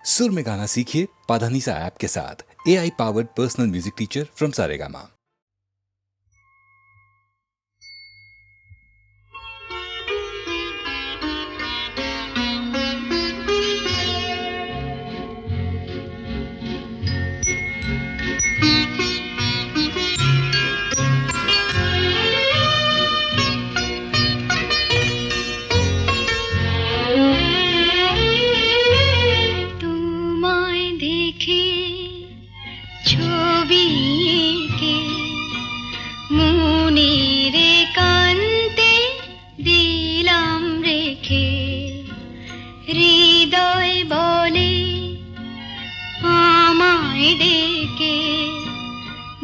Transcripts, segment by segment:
सुर में गाना सीखिए पाधानीसा ऐप के साथ। AI powered personal music teacher from Saregama.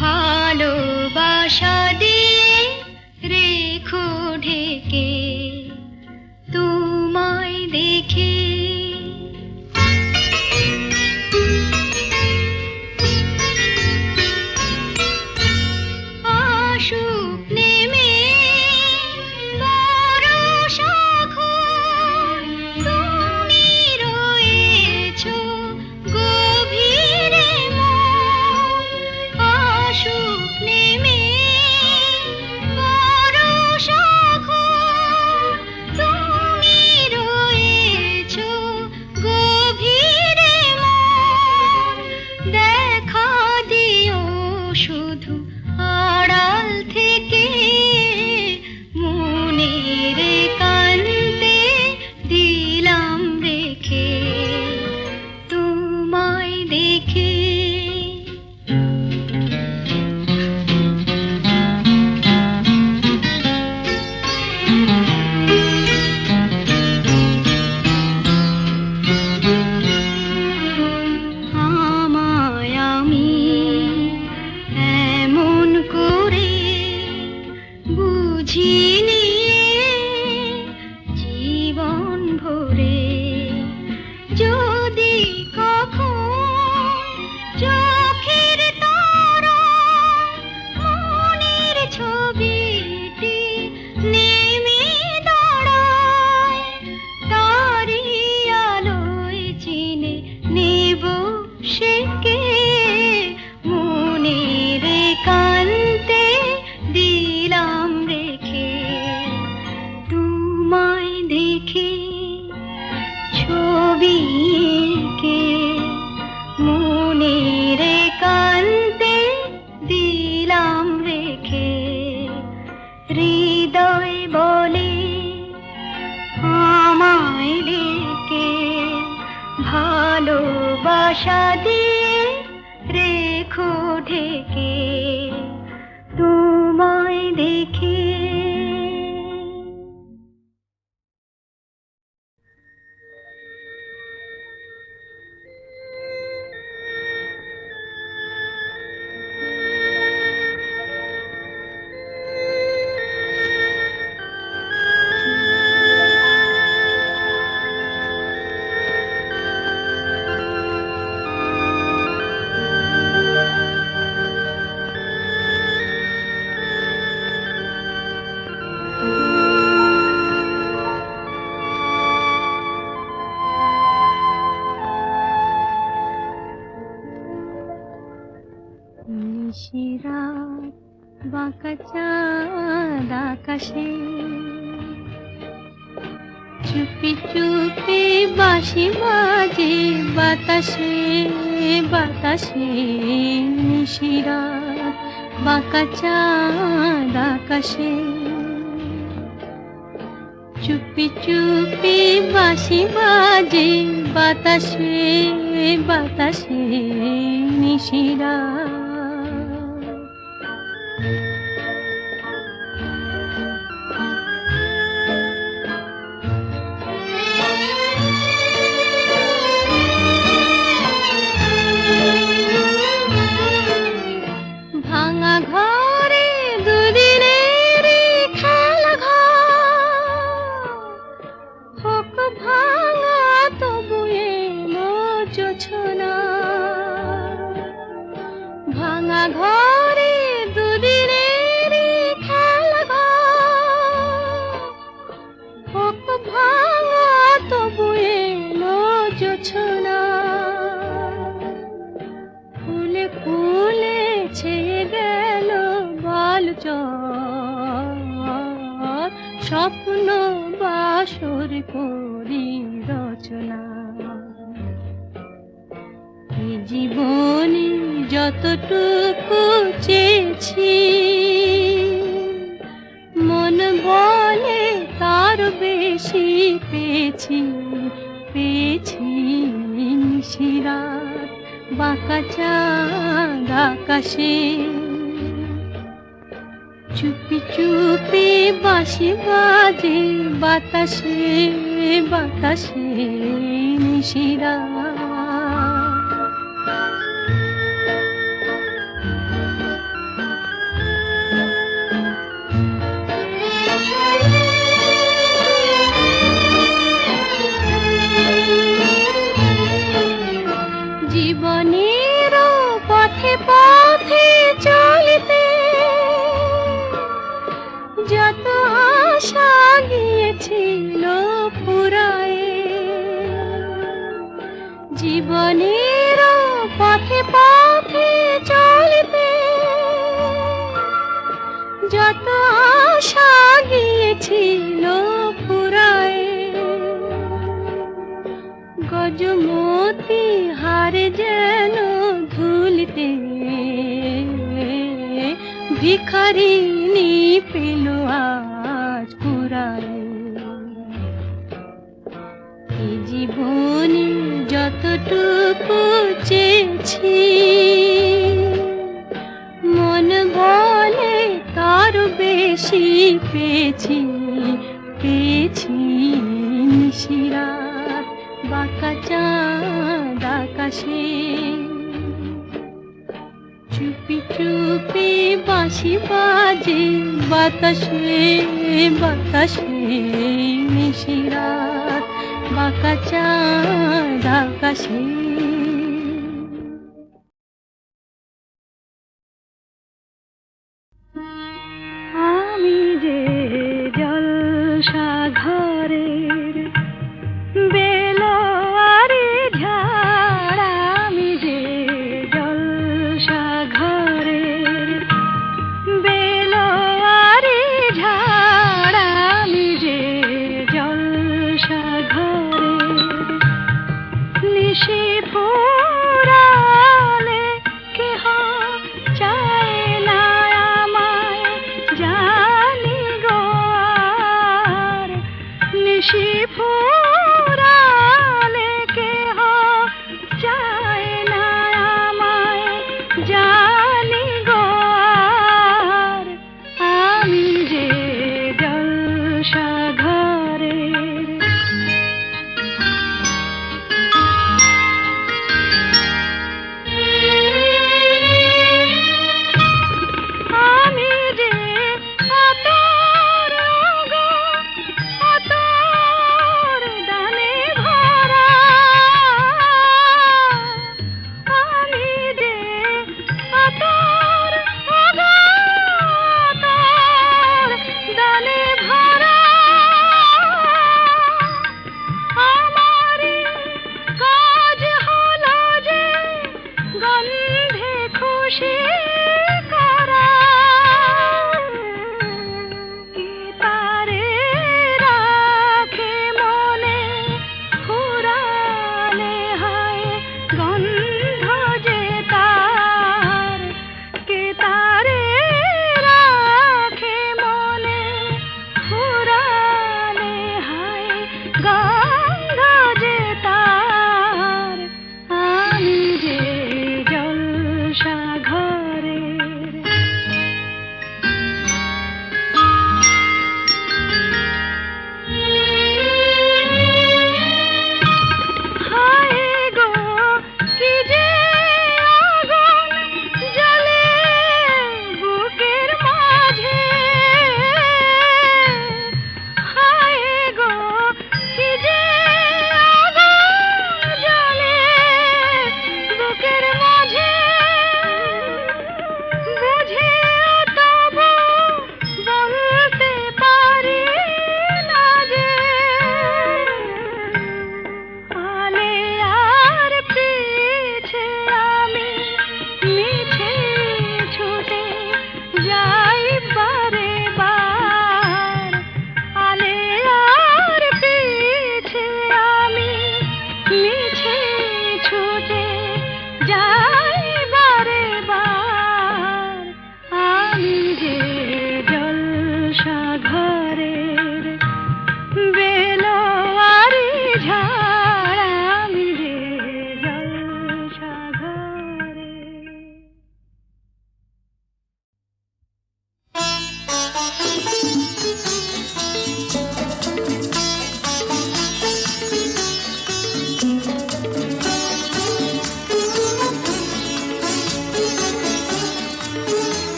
ভালোবাসা দিয়ে রেখো ঢেকে তোমায় দেখে আশুক নেমে বরষা ঘোর তুমি রয়েছো গভীরে মন আশুক নেমে বরষা ঘোর তুমি রয়েছো গভীরে মন দেখা দিও শুধু আড়াল থেকে মনের একান্তে দিলাম রেখে তোমায় দেখে আমায় আমি এমন করে বুঝিনি জীবন ভরে যদি কখন চোখের তারায় মনের ছবিটি নেমে দাঁড়ায় তারি আলোয় চিনে নেব সেকে মনের একান্তে দিলাম রেখে তোমায় দেখে ছবি এঁকে মনের একান্তে দিলাম রেখে হৃদয় বলে আমায় ডেকে ভালোবাসা দিয়ে রেখো ঢেকে তোমায় দেখে নিশিরাত বাঁকা চাঁদ আকাশে চুপি চুপি বাঁশি বাজে বাতাসে বাতাসে নিশিরাত বাঁকা চাঁদ আকাশে চুপি চুপি বাঁশি বাজে বাতাসে বাতাসে নিশিরাত ভাঙা ঘরে দুদিনের খেলা ঘর হোক ভাঙা তবু এলো জোছনা ভাঙা ঘরে দুদিনের খেলা ঘর হোক ভাঙা তবু এলো জোছনা চর স্বপ্ন বাসর করি রচনা। এই জীবনে যতটুকু চেয়েছি মন বলে তার বেশি পেয়েছি, পেয়েছি নিশিরাত বাঁকা চাঁদ আকাশে। চুপি চুপি বাঁশি বাজে বাতাসে বাতাসে নিশিরাত। জীবনের পথে পথে চলতে যত আশা গিয়েছিল ফুরায়ে। জীবনের পথে পথে চলতে যত আশা গিয়েছিল ফুরায়ে। গজমতি হারে যেন ধুলিতে ভিখারিনী পেল আজ কুড়ায়ে। এই জীবনে যতটুকু চেয়েছি মন বলে তার বেশি পেয়েছি, পেয়েছি নিশিরাত বাঁকা চাঁদ আকাশে। চুপি চুপি বাঁশি বাজে বাতাসে বাতাসে নিশিরাত বাঁকা চাঁদ আকাশে। আমি যে জলসা ঘরের বেলোয়ারি ঝাড়, আমি যে জলসা ঘরের বেলোয়ারি ঝাড়, আমি যে জলসা ঘরের নিশি ফুরালে কেহ চায় না আমায় জানি গো আর। নিশি ফুরালে কেহ চায় না আমায় জানি গো আর। আমি যে জলসা ঘরের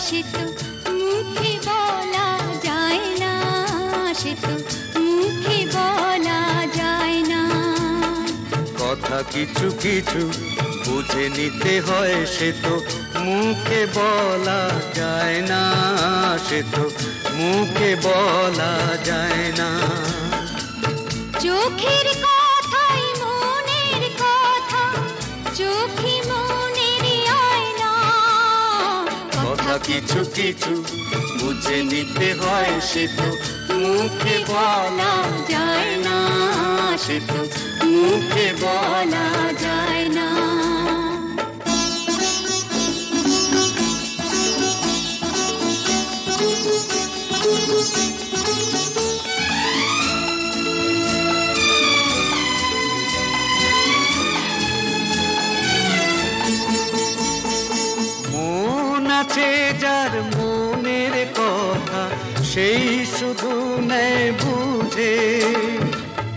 সে তো মুখে বলা যায় না, সে তো মুখে বলা যায় না। কথা কিছু কিছু বুঝে নিতে হয়, সে তো মুখে বলা যায় না, সে তো মুখে বলা যায় না। চোখের কথাই মনের কথা, চোখে মনের আয়না। কথা কিছু কিছু বুঝে নিতে হয়, সে তো মুখে বলা যায় না, সে তো মুখে বলা যায় না। মন আছে যার মনের কথা, সেই শুধু নেয় বুঝে।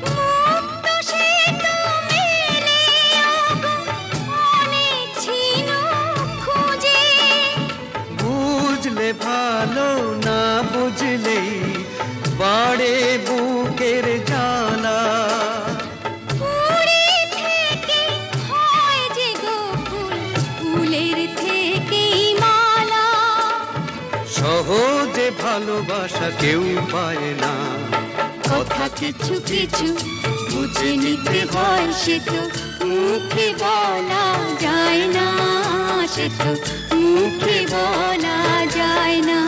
মুক্ত সে তো মেলে আগো অনেক ছিল খুঁজে। বুঝলে ভালো, না বুঝলেই বাড়ে বুকের জ্বালা। ফুলে থেকে হয় যে গো ফুল, ফুলের থেকেই মালা। সহজে ভালোবাসা কেউ পায় না। কথা কিছু কিছু বুঝে নিতে হয়, সে তো মুখে বলা যায় না, সে তো মুখে বলা যায় না।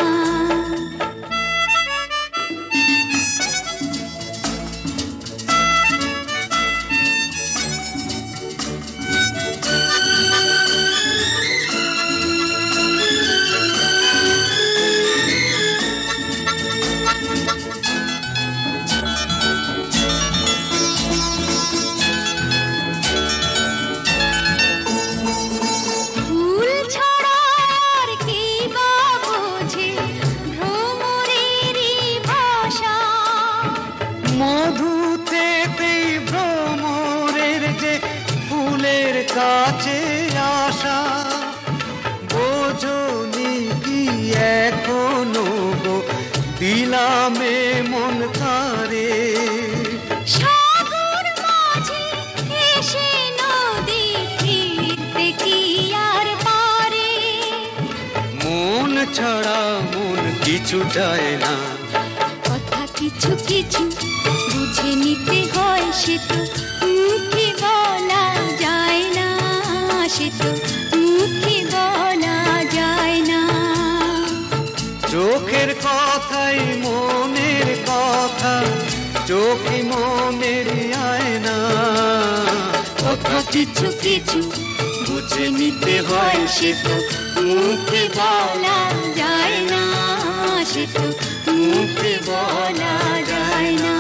ফুল ছাড়া আর কি বা বোঝে ভ্রমরেরই ভাষা। মধু থেকেই ভ্রমরের যে ফুলের কাছে আসা। বোঝনি কি এখনো গো দিলামে মন তারে। সাগর মাঝে এসে নদী ফিরতে কি আর পারে। মন ছাড়া মন কিছু চায় না। কথা কিছু কিছু বুঝে নিতে হয়, সে তো মুখে বলা যায় না, সে তো মুখে বলা যায় না। চোখের কথাই মনের কথা, চোখে মনের আয়না। কথা কিছু কিছু বুঝে নিতে হয়, সে তো মুখে বলা যায় না, সে তো মুখে বলা যায় না।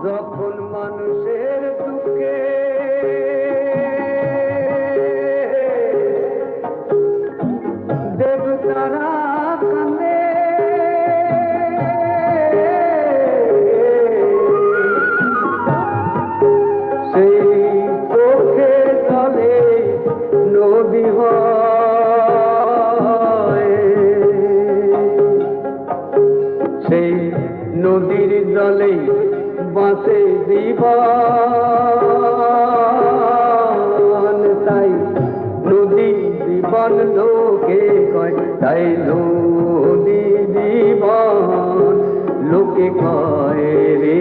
যখন মানুষের দুঃখে দেবতারা কান্দে, সেই চোখে জলে নদী হয়। সেই নদীর জলে বাঁচে জীবন, তাই নদী জীবন লোকে কয়, তাই নদী জীবন লোকে কয় রে।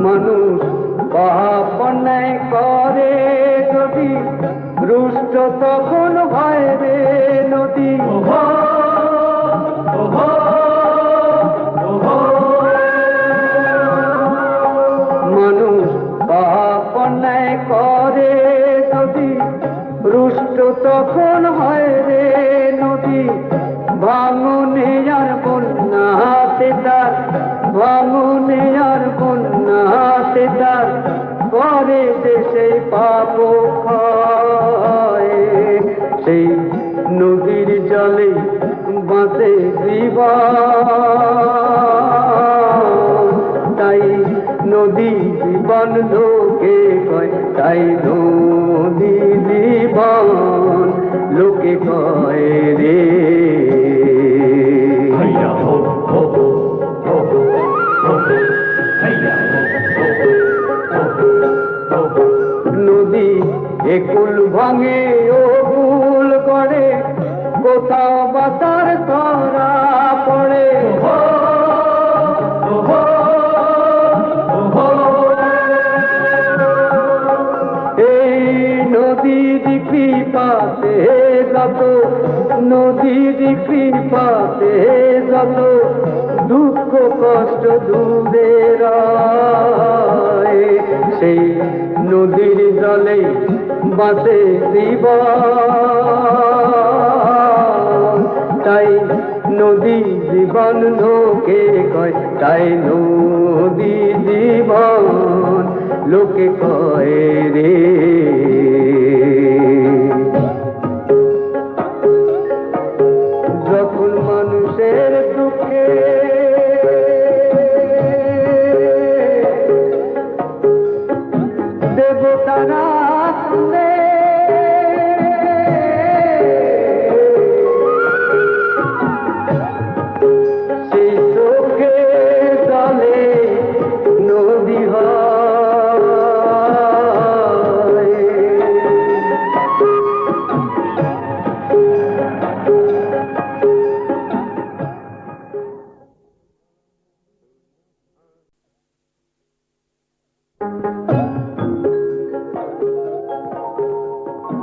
মানুষ পাপ অন্যায় করে যদি রুষ্ট, তখন হয় রে নদী। মানুষ পাপ অন্যায় করে যদি রুষ্ট, তখন হয় রে নদী। ভাঙনে আর বন্যাতে তার, ভাঙনে আর বন্যাতে তার করে দেশে পাপ ক্ষয়। জীবন তাই নদী জীবন লোকে কয় তাই নদী জীবন লোকে কয় রে নদী একুল ভাঙে ও কুল করে কোথাও বাতার ধরা পড়ে এই নদীর কৃপাতে যত নদীর কৃপাতে যত দুঃখ কষ্ট দূরে রয় সেই নদীর জলে বাসে জীবন তাই নদী জীবন লোকে কয় তাই নদী জীবন লোকে কয় রে যখন মানুষের দুঃখে দেবতারা শুনে সেই চোখে জলে নদী হয়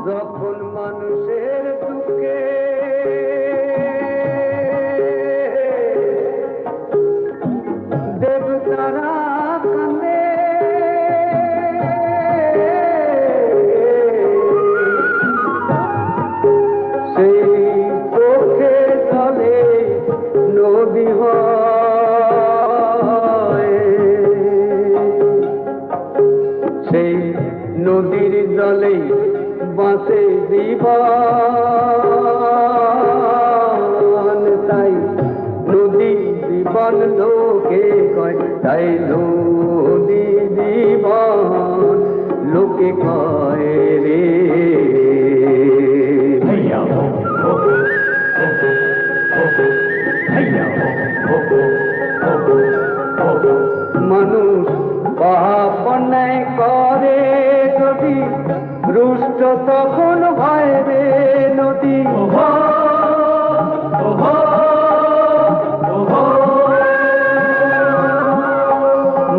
যখন মানুষের দুঃখে দেবতারা কান্দে সেই চোখে জলে নদী হয় সেই নদীর জলে বাঁচে জীবন তাই নদী জীবন লোকে কয় তাই নদী জীবন লোকে কয় রে মানুষ পাপ অন্যায় করে যদি রুষ্ট তখন হয় রে নদী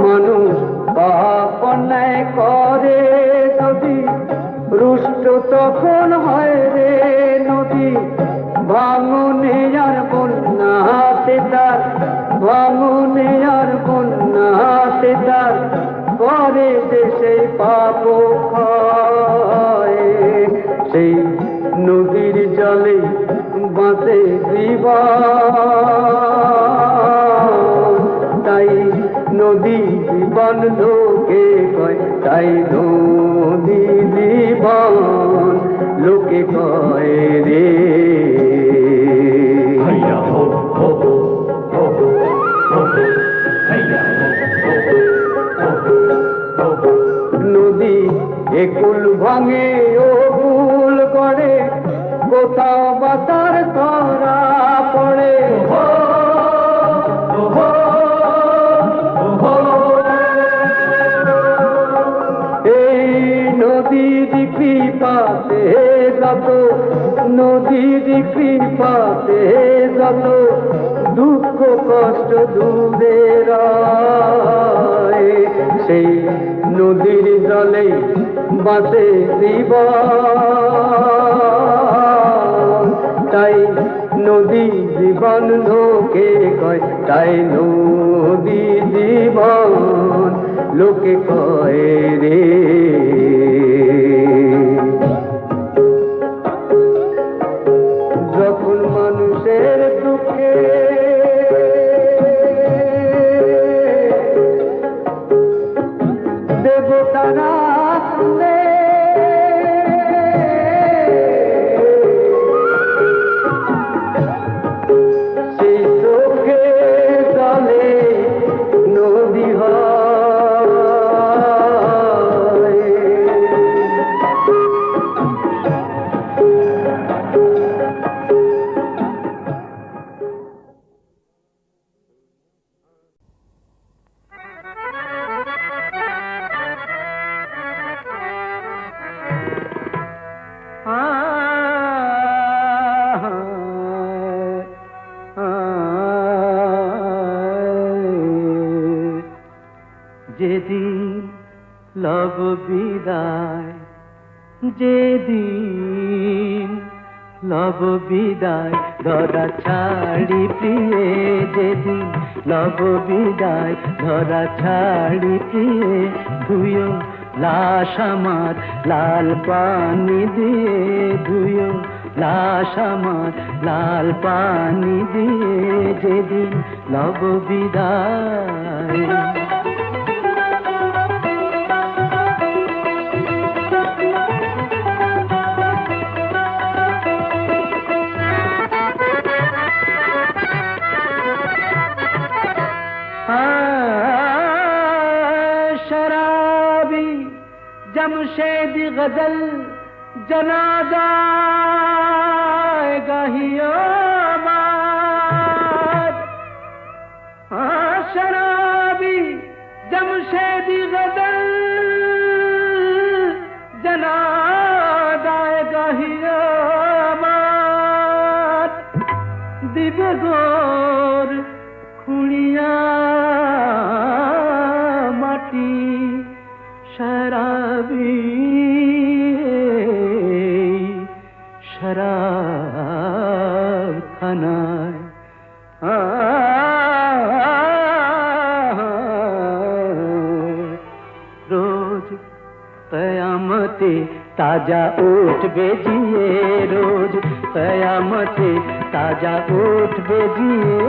মানুষ পাপ অন্যায় করে যদি রুষ্ট তখন হয় রে নদী ভাঙনে আর বন্যাতে তার ভাঙনে আর বন্যাতে তার করে দেশে পাপ খায় সেই নদীর জলে বাঁচে জীবন তাই নদী জীবন লোকে কয় তাই নদী জীবন লোকে কয় রে নদী একুল ভাঙে ও কুল করে কোথাও বাতার ধরা পড়ে এই নদীর কৃপাতে যত নদীর কৃপাতে যত দুঃখ কষ্ট দূরে রয় সেই নদীর জলে বাসে জীবন তাই নদী জীবন লোকে কয় তাই নদী জীবন লোকে কয় রে যখন মানুষের দুঃখে দেবতারা শুনে সেই যেদিন লব বিদায়, যেদিন লব বিদায়, ধরা ছাড়ি প্রিয়ে, যেদিন লব বিদায়, ধরা ছাড়ি প্রিয়ে, ধুয়ো লাশ আমার লাল পানি দিয়ে, ধুয়ো লাশ আমার লাল পানি দিয়ে, যেদিন লব বিদায়। शराबी जमशेद गजल जनाजा गाहियो माद, शराबी जमशेद गजल जनाजा गाहियो माद, दिव्य गोर खुड़िया माटी शराबी शराब खानाয় रोज कयामते ताजा उठबे जिए, रोज कयामते ताजा उठबे जिए,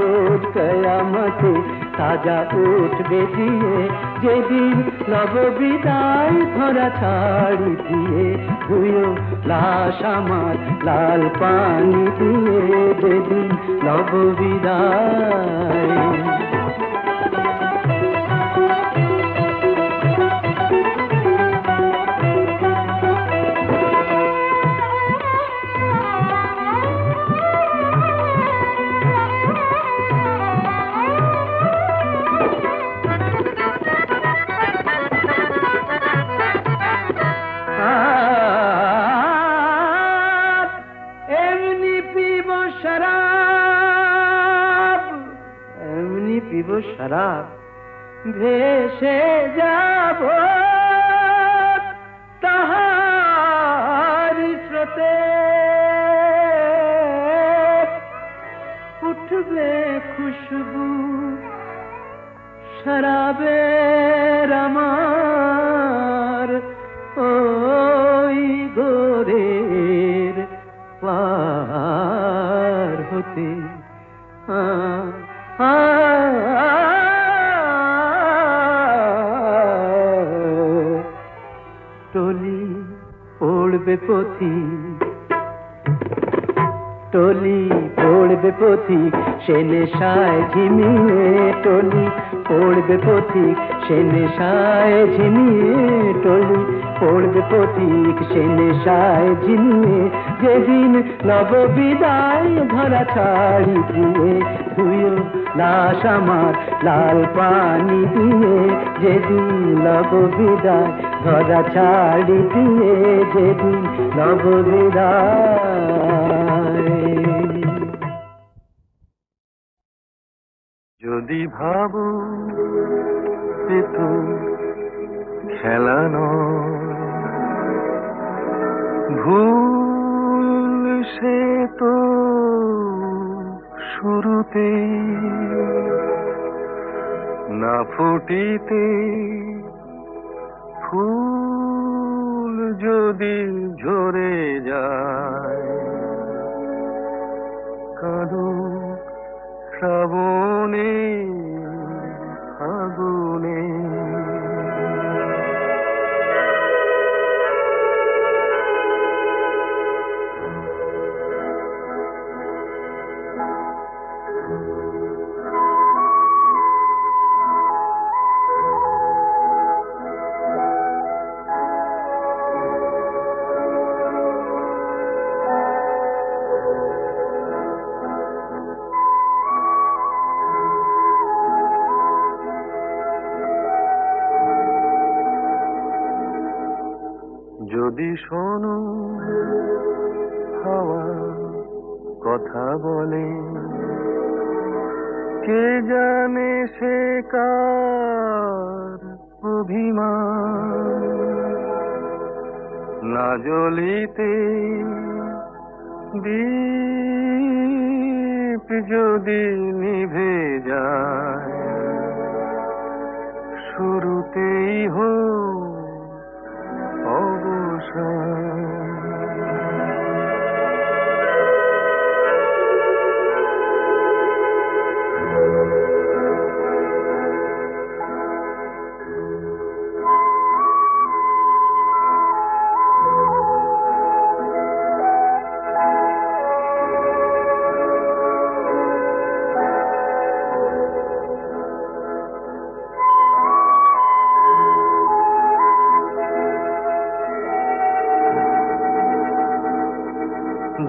रोज कयामते ताजा उठबे जिए, যেদিন লব বিদায়, ধরা ছাড়ি দিয়ে, ধুয়ো লাশ আমার লাল পানি দিয়ে, যেদিন লব বিদায়। शराब ভেসে যাব তাহার স্রোতে, উঠবে খুশবু শরাবের আমার ওই গোরের পার হতে। টলি পড়বে পথিক, টলি পড়বে পথিক, সে নেশায় ঝিমিয়ে, টলি পড়বে পথিক, সে নেশায় ঝিমিয়ে, টলি পড়বে পথিক, সে নেশায় ঝিমিয়ে, যেদিন লব বিদায়, ধরা ছাড়ি দিয়ে, ধুয়ো লাশ আমার লাল পানি দিয়ে, যেদিন লব বিদায়, ধরা ছাড়ি দিয়ে, যেদিন লব বিদায়। যদি ভাবো সে তো খেলা নয়, ভুল সে তো শুরুতে না ফুটিতে, ফুল যদি ঝরে যায়, কাঁদো শ্রাবণে আগুনে। যদি শোনো হাওয়া কথা বলে, কে জানে সে কার অভিমান, না জ্বলিতে দীপ যদি নিভে যায়, শুরুতেই হোক অবসান।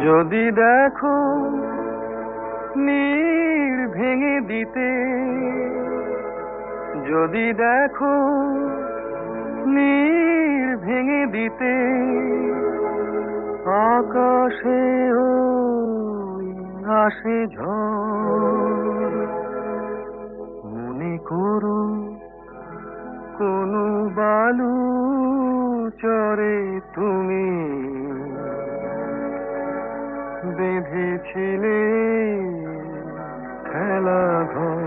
যদি দেখো নীড় ভেঙে দিতে, যদি দেখো নীড় ভেঙে দিতে, আকাশে ওই আসে ঝড়, মনে করো কোনো বালু চরে তুমি বেঁধেছিলে খেলা ঘর।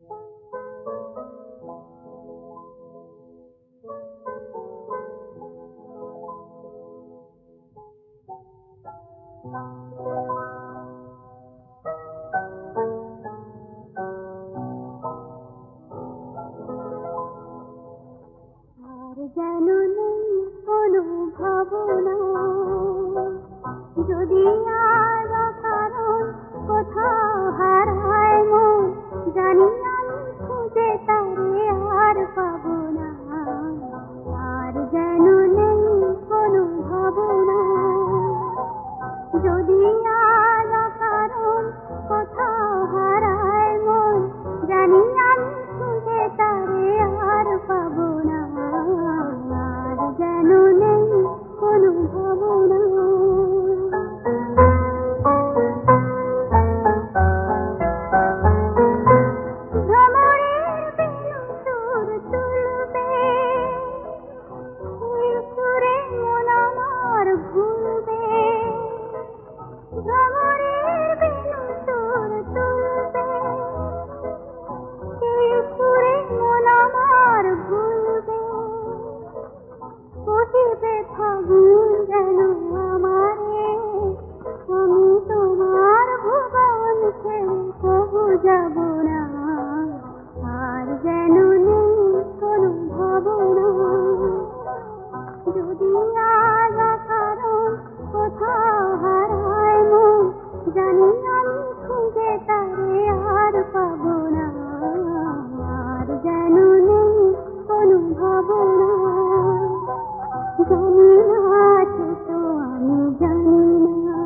আর যেন নেই কোনো ভাবনা, যদি আর কারণ কোথাও হারায় মন, জানি আমি খুঁজে তারে আর পাবো না। আর যেন নেই কোনো ভাবনা, যদি আর কারণ কোথাও হারায় মন, জানি আমি খুঁজে তারে আর পাবো না। আর যেন নেই কোনো ভাবনা। ভ্রমরের বেনু সুর তুলবে, এই সুরে মন আমার ভুলবে। ভ্রমরের বেনু সুর তুলবে, এই সুরে মন আমার ভুলবে। কহিবে ফাগুন যেন আমারে, আমি তোমার ভুবন ছেড়ে কবু যাব না। আর যেন নেই কোনো ভাবনা, যদি আজ কারণ কোথাও হারায় মন, জানি আমি খুঁজে তারে আর পাবো না। আর যেন নেই কোনো ভাবনা, জানি না আছে তো আমি জানি না।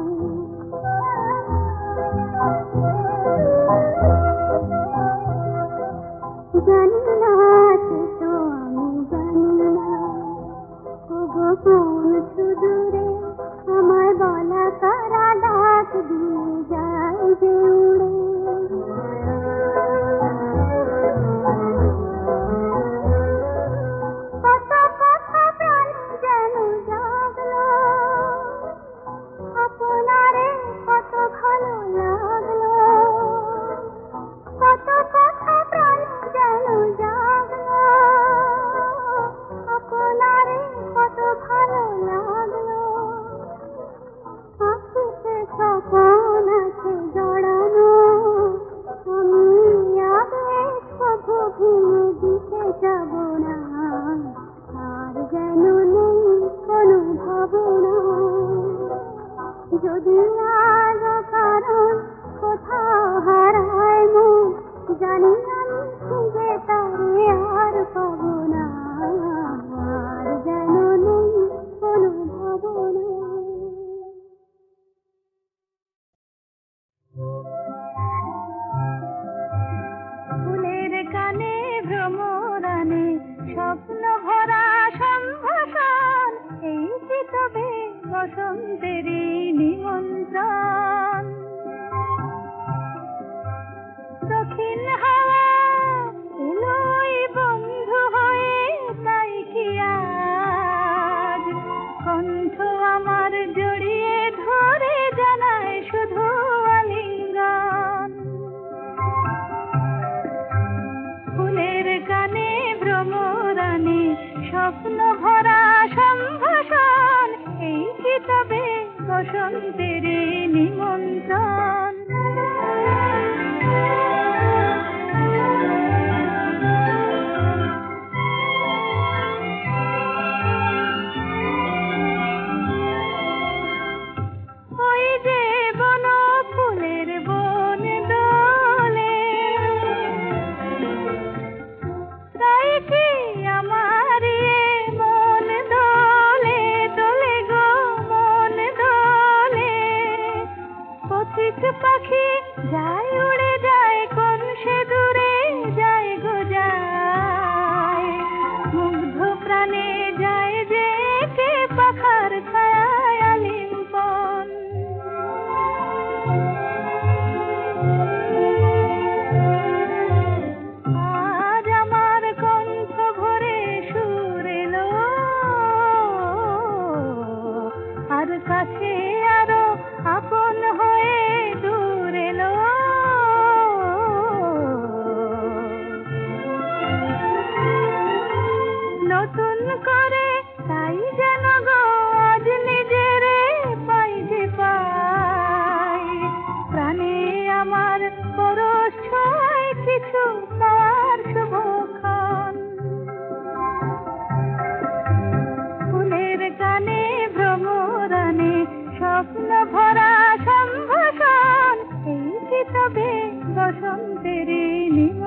জানি না আছে তো আমি জানি না। ওগো কোন সুদূরে আমার বলা করা ডাক দিয়ে যায় যে উড়ে। কত কথা প্রাণ যেন জাগলো, আপনারে কত ভালো লাগলো। কত কথা প্রাণ যেন জাগলো, আপনারে কত ভালো লাগলো। আখিতে স্বপন আছে জড়ানো, আমি আবেগ কভু ভেঙে দিতে যাব না। আর যেন নেই কোনো ভাবনা, যদি আজ কারণ কোথাও হারায় মন, জানি আমি খুঁজে তারে আর পাবো না। আর যেন নেই কোনো ভাবনা। ফুলের কানে ভ্রমরানে স্বপ্ন ভরা সম্ভাষণ, এই কি তবে বসন্তেরই নিমন্ত্রণ। দক্ষিণ হাওয়া এলোই বন্ধু হয়ে, তাই কি আজ কণ্ঠ আমার জড়িয়ে ধরে জানায় শুধু আলিঙ্গন। ফুলের কানে ভ্রমরানে স্বপ্ন ভরা সম্ভাষণ, এই কি তবে বসন্তেরই নিমন্ত্রণ। ওই যে বন ফুলের বন দোলে, তাই কি আমার মন দোলে দোলে গো মন দোলে। পথিক পাখি যায় উড়ে যায় কোন সে দূরে, যায় গো যায়। মুগ্ধ প্রাণে যায় যে কে পাখার ছায়ায় আলিঙ্গন। আজ আমার কণ্ঠ ভরে সুর এলো, আর কাছে আরো আপন হয়ে দূর এলো। নতুন করে তাই যেন গো আজ নিজেরে পাই যে পাই প্রাণে আমার পরশ ছোঁয় কিছু পাওয়ার শুভক্ষণ ফুলের গানে ভ্রমরানে স্বপ্ন ভরা সম্ভাষণ এই কি তবে বসন্তের নিম